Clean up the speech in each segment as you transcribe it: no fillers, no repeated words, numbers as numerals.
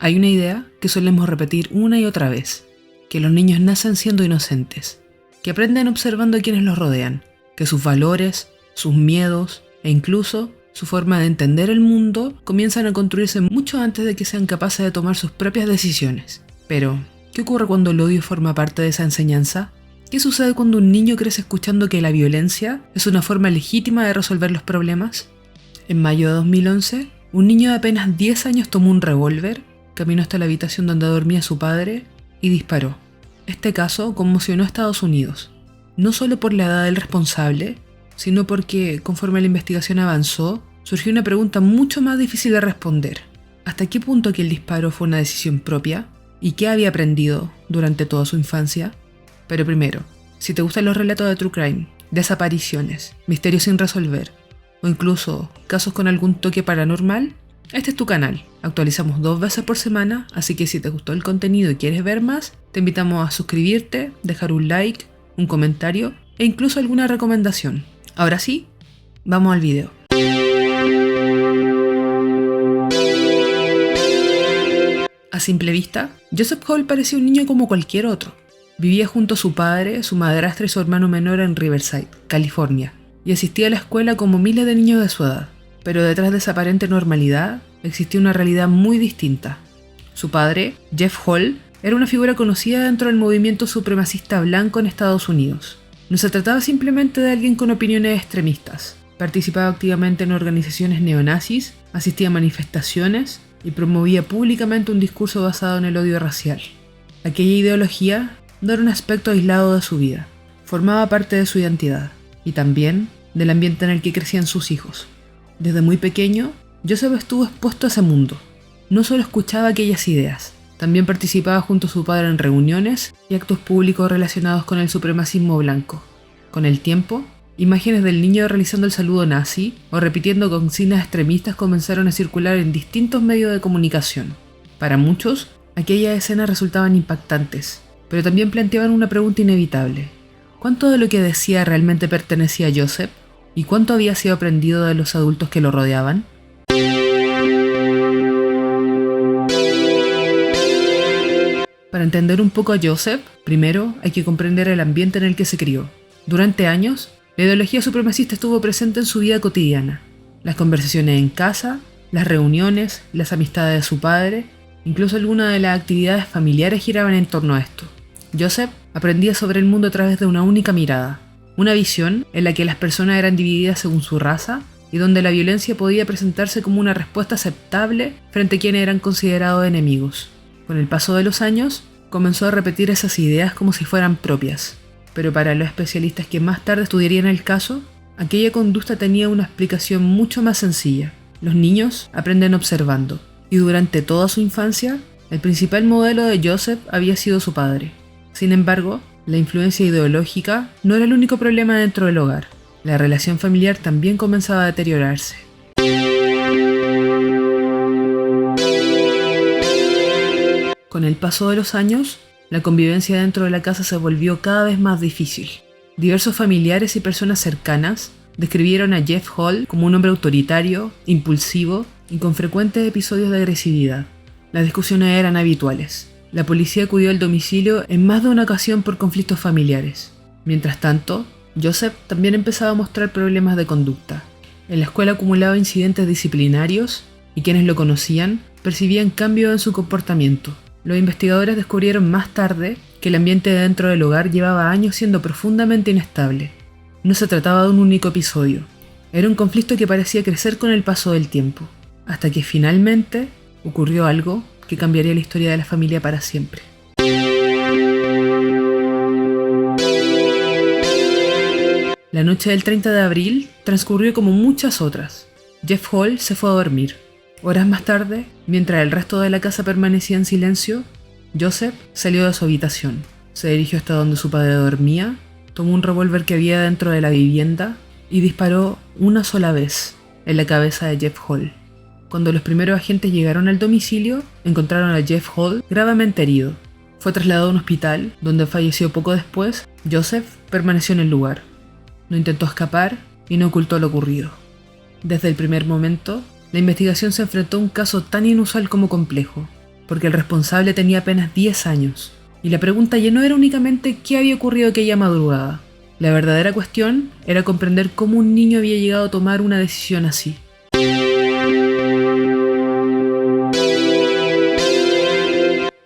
Hay una idea que solemos repetir una y otra vez, que los niños nacen siendo inocentes, que aprenden observando a quienes los rodean, que sus valores, sus miedos e incluso su forma de entender el mundo comienzan a construirse mucho antes de que sean capaces de tomar sus propias decisiones. Pero, ¿qué ocurre cuando el odio forma parte de esa enseñanza? ¿Qué sucede cuando un niño crece escuchando que la violencia es una forma legítima de resolver los problemas? En mayo de 2011, un niño de apenas 10 años tomó un revólver, caminó hasta la habitación donde dormía su padre y disparó. Este caso conmocionó a Estados Unidos, no solo por la edad del responsable, sino porque, conforme la investigación avanzó, surgió una pregunta mucho más difícil de responder. ¿Hasta qué punto aquel disparo fue una decisión propia? ¿Y qué había aprendido durante toda su infancia? Pero primero, si te gustan los relatos de true crime, desapariciones, misterios sin resolver, o incluso casos con algún toque paranormal, este es tu canal. Actualizamos 2 veces por semana, así que si te gustó el contenido y quieres ver más, te invitamos a suscribirte, dejar un like, un comentario e incluso alguna recomendación. Ahora sí, vamos al video. A simple vista, Joseph Hall parecía un niño como cualquier otro. Vivía junto a su padre, su madrastra y su hermano menor en Riverside, California, y asistía a la escuela como miles de niños de su edad. Pero detrás de esa aparente normalidad, existía una realidad muy distinta. Su padre, Jeff Hall, era una figura conocida dentro del movimiento supremacista blanco en Estados Unidos. No se trataba simplemente de alguien con opiniones extremistas. Participaba activamente en organizaciones neonazis, asistía a manifestaciones y promovía públicamente un discurso basado en el odio racial. Aquella ideología no era un aspecto aislado de su vida, formaba parte de su identidad y también del ambiente en el que crecían sus hijos. Desde muy pequeño, Joseph estuvo expuesto a ese mundo. No solo escuchaba aquellas ideas, también participaba junto a su padre en reuniones y actos públicos relacionados con el supremacismo blanco. Con el tiempo, imágenes del niño realizando el saludo nazi o repitiendo consignas extremistas comenzaron a circular en distintos medios de comunicación. Para muchos, aquellas escenas resultaban impactantes, pero también planteaban una pregunta inevitable. ¿Cuánto de lo que decía realmente pertenecía a Joseph? ¿Y cuánto había sido aprendido de los adultos que lo rodeaban? Para entender un poco a Joseph, primero hay que comprender el ambiente en el que se crió. Durante años, la ideología supremacista estuvo presente en su vida cotidiana. Las conversaciones en casa, las reuniones, las amistades de su padre, incluso algunas de las actividades familiares giraban en torno a esto. Joseph aprendía sobre el mundo a través de una única mirada, una visión en la que las personas eran divididas según su raza y donde la violencia podía presentarse como una respuesta aceptable frente a quienes eran considerados enemigos. Con el paso de los años, comenzó a repetir esas ideas como si fueran propias, pero para los especialistas que más tarde estudiarían el caso, aquella conducta tenía una explicación mucho más sencilla. Los niños aprenden observando, y durante toda su infancia, el principal modelo de Joseph había sido su padre. Sin embargo, la influencia ideológica no era el único problema dentro del hogar. La relación familiar también comenzaba a deteriorarse. Con el paso de los años, la convivencia dentro de la casa se volvió cada vez más difícil. Diversos familiares y personas cercanas describieron a Jeff Hall como un hombre autoritario, impulsivo y con frecuentes episodios de agresividad. Las discusiones eran habituales. La policía acudió al domicilio en más de una ocasión por conflictos familiares. Mientras tanto, Joseph también empezaba a mostrar problemas de conducta. En la escuela acumulaba incidentes disciplinarios y quienes lo conocían percibían cambios en su comportamiento. Los investigadores descubrieron más tarde que el ambiente dentro del hogar llevaba años siendo profundamente inestable. No se trataba de un único episodio. Era un conflicto que parecía crecer con el paso del tiempo, hasta que finalmente ocurrió algo que cambiaría la historia de la familia para siempre. La noche del 30 de abril transcurrió como muchas otras. Jeff Hall se fue a dormir. Horas más tarde, mientras el resto de la casa permanecía en silencio, Joseph salió de su habitación. Se dirigió hasta donde su padre dormía, tomó un revólver que había dentro de la vivienda y disparó una sola vez en la cabeza de Jeff Hall. Cuando los primeros agentes llegaron al domicilio, encontraron a Jeff Hall gravemente herido. Fue trasladado a un hospital, donde falleció poco después. Joseph permaneció en el lugar. No intentó escapar y no ocultó lo ocurrido. Desde el primer momento, la investigación se enfrentó a un caso tan inusual como complejo. porque el responsable tenía apenas 10 años. Y la pregunta ya no era únicamente qué había ocurrido aquella madrugada. La verdadera cuestión era comprender cómo un niño había llegado a tomar una decisión así.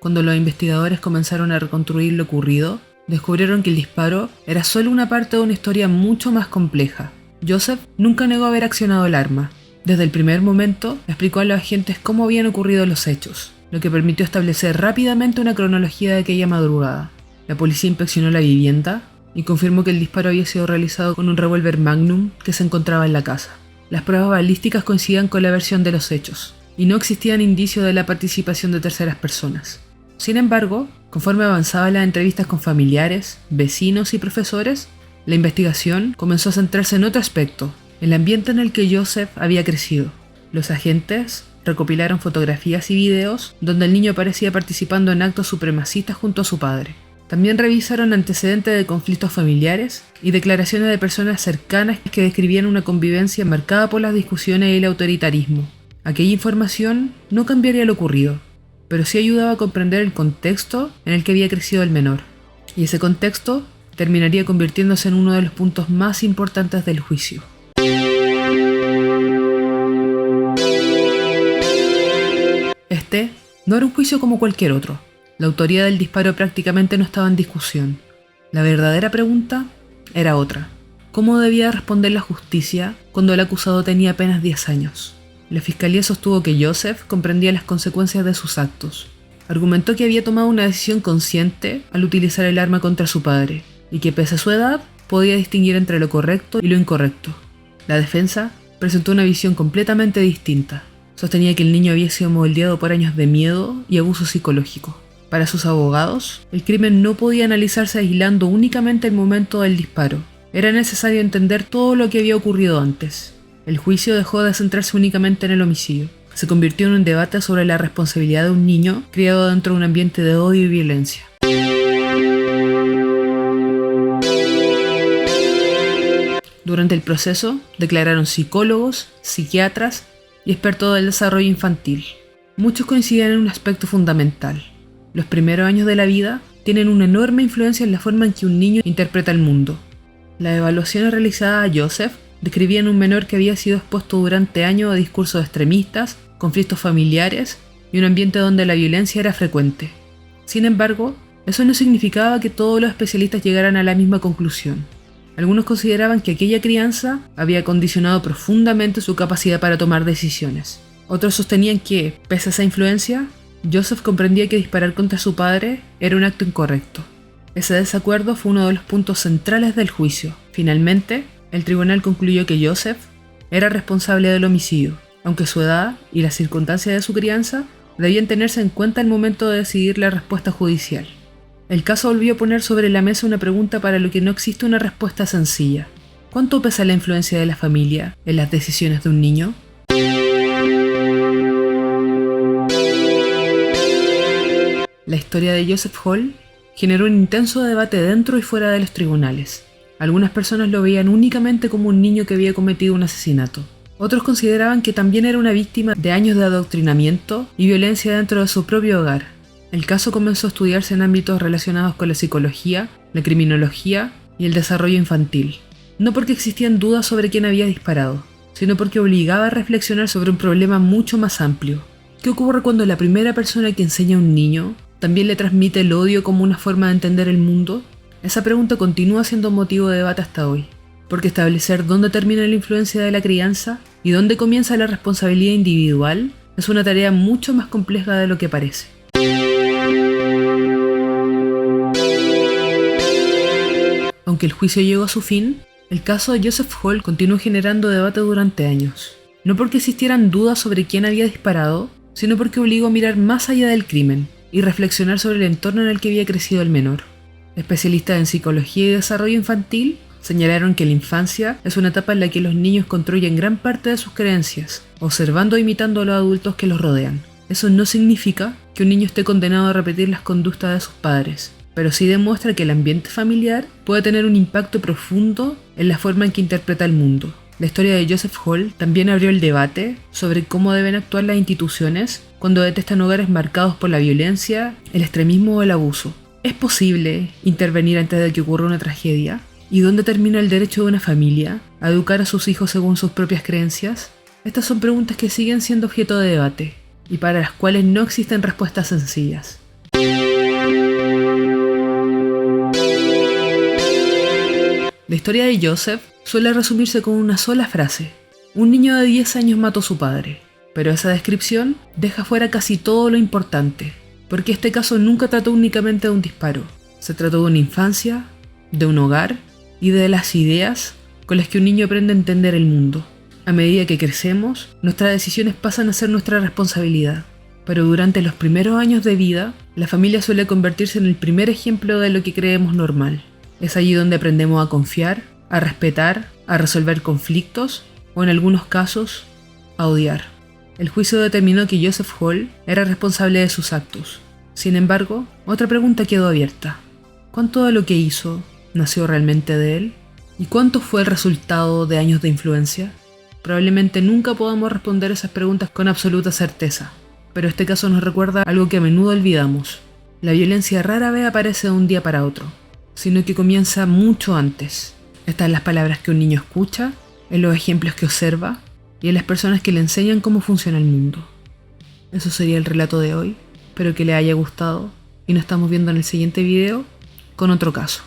Cuando los investigadores comenzaron a reconstruir lo ocurrido, descubrieron que el disparo era solo una parte de una historia mucho más compleja. Joseph nunca negó haber accionado el arma. Desde el primer momento, explicó a los agentes cómo habían ocurrido los hechos, lo que permitió establecer rápidamente una cronología de aquella madrugada. La policía inspeccionó la vivienda y confirmó que el disparo había sido realizado con un revólver Magnum que se encontraba en la casa. Las pruebas balísticas coincidían con la versión de los hechos, y no existían indicios de la participación de terceras personas. Sin embargo, conforme avanzaban las entrevistas con familiares, vecinos y profesores, la investigación comenzó a centrarse en otro aspecto, el ambiente en el que Joseph había crecido. Los agentes recopilaron fotografías y videos donde el niño aparecía participando en actos supremacistas junto a su padre. También revisaron antecedentes de conflictos familiares y declaraciones de personas cercanas que describían una convivencia marcada por las discusiones y el autoritarismo. Aquella información no cambiaría lo ocurrido, pero sí ayudaba a comprender el contexto en el que había crecido el menor. Y ese contexto terminaría convirtiéndose en uno de los puntos más importantes del juicio. Este no era un juicio como cualquier otro. La autoría del disparo prácticamente no estaba en discusión. La verdadera pregunta era otra. ¿Cómo debía responder la justicia cuando el acusado tenía apenas 10 años? La fiscalía sostuvo que Joseph comprendía las consecuencias de sus actos. Argumentó que había tomado una decisión consciente al utilizar el arma contra su padre, y que pese a su edad, podía distinguir entre lo correcto y lo incorrecto. La defensa presentó una visión completamente distinta. Sostenía que el niño había sido moldeado por años de miedo y abuso psicológico. Para sus abogados, el crimen no podía analizarse aislando únicamente el momento del disparo. Era necesario entender todo lo que había ocurrido antes. El juicio dejó de centrarse únicamente en el homicidio. Se convirtió en un debate sobre la responsabilidad de un niño criado dentro de un ambiente de odio y violencia. Durante el proceso, declararon psicólogos, psiquiatras y expertos del desarrollo infantil. Muchos coincidían en un aspecto fundamental. Los primeros años de la vida tienen una enorme influencia en la forma en que un niño interpreta el mundo. Las evaluaciones realizadas a Joseph describían un menor que había sido expuesto durante años a discursos extremistas, conflictos familiares y un ambiente donde la violencia era frecuente. Sin embargo, eso no significaba que todos los especialistas llegaran a la misma conclusión. Algunos consideraban que aquella crianza había condicionado profundamente su capacidad para tomar decisiones. Otros sostenían que, pese a esa influencia, Joseph comprendía que disparar contra su padre era un acto incorrecto. Ese desacuerdo fue uno de los puntos centrales del juicio. Finalmente, el tribunal concluyó que Joseph era responsable del homicidio, aunque su edad y las circunstancias de su crianza debían tenerse en cuenta al momento de decidir la respuesta judicial. El caso volvió a poner sobre la mesa una pregunta para la que no existe una respuesta sencilla. ¿Cuánto pesa la influencia de la familia en las decisiones de un niño? La historia de Joseph Hall generó un intenso debate dentro y fuera de los tribunales. Algunas personas lo veían únicamente como un niño que había cometido un asesinato. Otros consideraban que también era una víctima de años de adoctrinamiento y violencia dentro de su propio hogar. El caso comenzó a estudiarse en ámbitos relacionados con la psicología, la criminología y el desarrollo infantil. No porque existían dudas sobre quién había disparado, sino porque obligaba a reflexionar sobre un problema mucho más amplio. ¿Qué ocurre cuando la primera persona que enseña a un niño también le transmite el odio como una forma de entender el mundo? Esa pregunta continúa siendo motivo de debate hasta hoy, porque establecer dónde termina la influencia de la crianza y dónde comienza la responsabilidad individual es una tarea mucho más compleja de lo que parece. Aunque el juicio llegó a su fin, el caso de Joseph Hall continuó generando debate durante años. No porque existieran dudas sobre quién había disparado, sino porque obligó a mirar más allá del crimen y reflexionar sobre el entorno en el que había crecido el menor. Especialistas en psicología y desarrollo infantil señalaron que la infancia es una etapa en la que los niños construyen gran parte de sus creencias, observando e imitando a los adultos que los rodean. Eso no significa que un niño esté condenado a repetir las conductas de sus padres, pero sí demuestra que el ambiente familiar puede tener un impacto profundo en la forma en que interpreta el mundo. La historia de Joseph Hall también abrió el debate sobre cómo deben actuar las instituciones cuando detectan hogares marcados por la violencia, el extremismo o el abuso. ¿Es posible intervenir antes de que ocurra una tragedia? ¿Y dónde termina el derecho de una familia a educar a sus hijos según sus propias creencias? Estas son preguntas que siguen siendo objeto de debate y para las cuales no existen respuestas sencillas. La historia de Joseph suele resumirse con una sola frase. Un niño de 10 años mató a su padre, pero esa descripción deja fuera casi todo lo importante, porque este caso nunca trató únicamente de un disparo. Se trató de una infancia, de un hogar y de las ideas con las que un niño aprende a entender el mundo. A medida que crecemos, nuestras decisiones pasan a ser nuestra responsabilidad, pero durante los primeros años de vida, la familia suele convertirse en el primer ejemplo de lo que creemos normal. Es allí donde aprendemos a confiar, a respetar, a resolver conflictos o en algunos casos, a odiar. El juicio determinó que Joseph Hall era responsable de sus actos. Sin embargo, otra pregunta quedó abierta. ¿Cuánto de lo que hizo nació realmente de él? ¿Y cuánto fue el resultado de años de influencia? Probablemente nunca podamos responder esas preguntas con absoluta certeza, pero este caso nos recuerda algo que a menudo olvidamos. La violencia rara vez aparece de un día para otro, sino que comienza mucho antes. Están en las palabras que un niño escucha, en los ejemplos que observa y en las personas que le enseñan cómo funciona el mundo. Eso sería el relato de hoy. Espero que les haya gustado y nos estamos viendo en el siguiente video con otro caso.